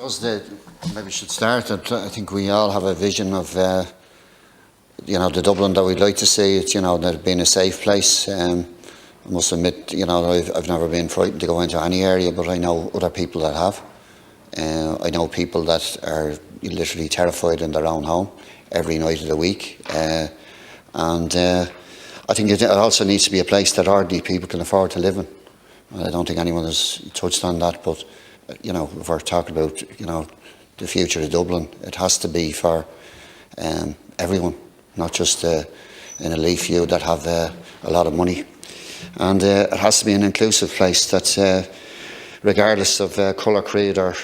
Maybe we should start. I think we all have a vision of, the Dublin that we'd like to see. It's, that being a safe place. I must admit, I've never been frightened to go into any area, but I know other people that have. I know people that are literally terrified in their own home every night of the week. I think it also needs to be a place that ordinary people can afford to live in. I don't think anyone has touched on that, but if we're talking about the future of Dublin, it has to be for everyone, not just an elite few that have a lot of money. And it has to be an inclusive place that's, regardless of colour, creed or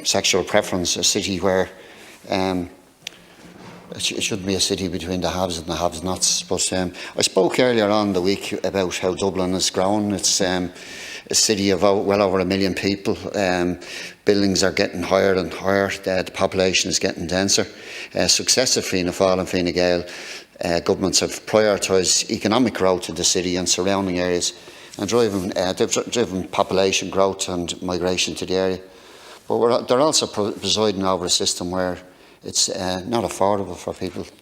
sexual preference, a city where it shouldn't be a city between the haves and the have-nots. But I spoke earlier on the week about how Dublin has grown. It's a city of well over 1 million people. Buildings are getting higher and higher. The population is getting denser. Successive Fianna Fáil and Fine Gael governments have prioritised economic growth in the city and surrounding areas, and they've driven population growth and migration to the area. But they're also presiding over a system where it's not affordable for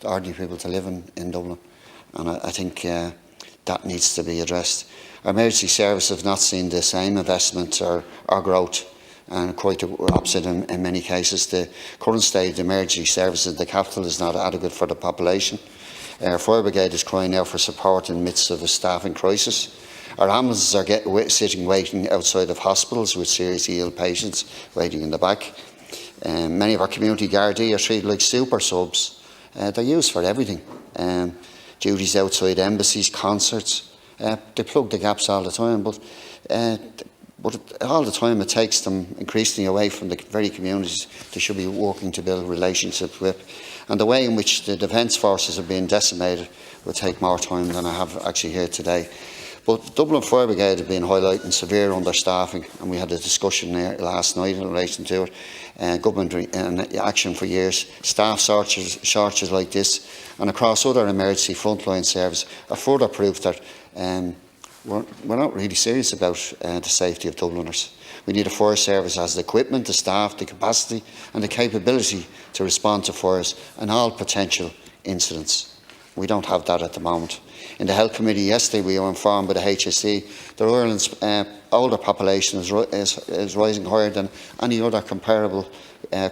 ordinary people to live in Dublin, and I think that needs to be addressed. Our emergency services have not seen the same investment or growth, and quite the opposite in many cases. The current state of the emergency services in the capital is not adequate for the population. Our fire brigade is crying out for support in the midst of a staffing crisis. Our ambulances are sitting waiting outside of hospitals with seriously ill patients waiting in the back. Many of our community Gardaí are treated like super subs. They're used for everything. Duties outside embassies, concerts. They plug the gaps all the time, but all the time it takes them increasingly away from the very communities they should be working to build relationships with. And the way in which the defence forces are being decimated will take more time than I have actually here today. But Dublin Fire Brigade have been highlighting severe understaffing, and we had a discussion there last night in relation to it. Government action for years, staff shortages like this, and across other emergency frontline services are further proof that we're not really serious about the safety of Dubliners. We need a fire service that has the equipment, the staff, the capacity and the capability to respond to fires and all potential incidents. We don't have that at the moment. In the Health Committee yesterday, we were informed by the HSE that Ireland's older population is rising higher than any other comparable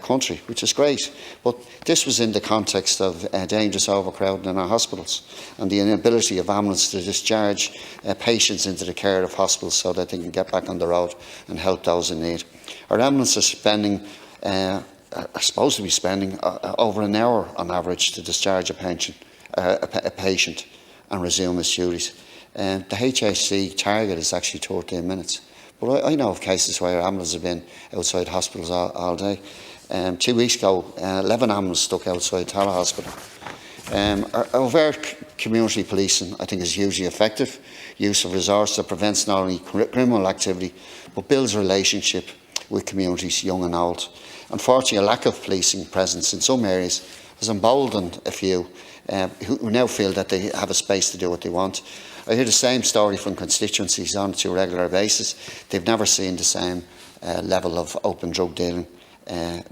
country, which is great. But this was in the context of dangerous overcrowding in our hospitals and the inability of ambulances to discharge patients into the care of hospitals so that they can get back on the road and help those in need. Our ambulances are supposed to be spending over an hour on average to discharge a patient and resume his duties. The HSE target is actually 13 minutes. But I know of cases where ambulances have been outside hospitals all day. 2 weeks ago, 11 ambulances stuck outside Tala Hospital. Our overt community policing, I think, is hugely effective. Use of resources that prevents not only criminal activity, but builds a relationship with communities, young and old. Unfortunately, a lack of policing presence in some areas has emboldened a few who now feel that they have a space to do what they want. I hear the same story from constituencies on a regular basis. They've never seen the same level of open drug dealing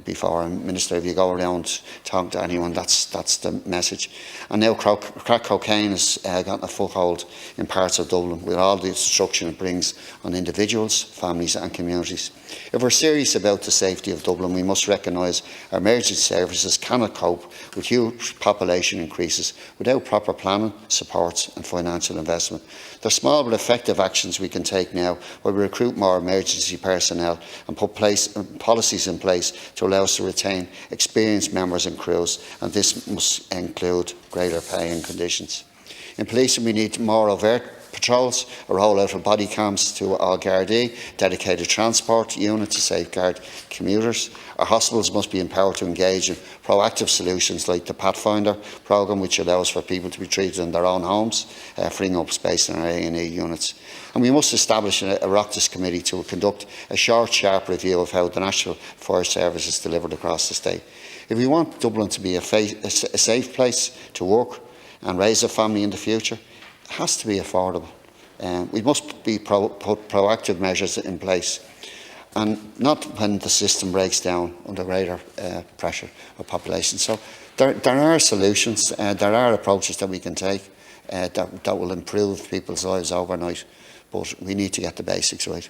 before. And Minister, if you go around talking to anyone, that's the message. And now crack cocaine has gotten a foothold in parts of Dublin with all the destruction it brings on individuals, families and communities. If we're serious about the safety of Dublin, we must recognise our emergency services cannot cope with huge population increases without proper planning, supports and financial investment. There are small but effective actions we can take now where we recruit more emergency personnel and put policies in place to allow us to retain experienced members and crews, and this must include greater pay and conditions. In policing, we need more overt patrols, a rollout of body cams to all Gardaí, dedicated transport units to safeguard commuters. Our hospitals must be empowered to engage in proactive solutions like the Pathfinder programme, which allows for people to be treated in their own homes, freeing up space in our A&E units. And we must establish a Oireachtas committee to conduct a short, sharp review of how the National Fire Service is delivered across the state. If we want Dublin to be a safe place to work and raise a family in the future, it has to be affordable. We must put proactive measures in place. and not when the system breaks down under greater pressure of population. So there are solutions, there are approaches that we can take that will improve people's lives overnight, but we need to get the basics right.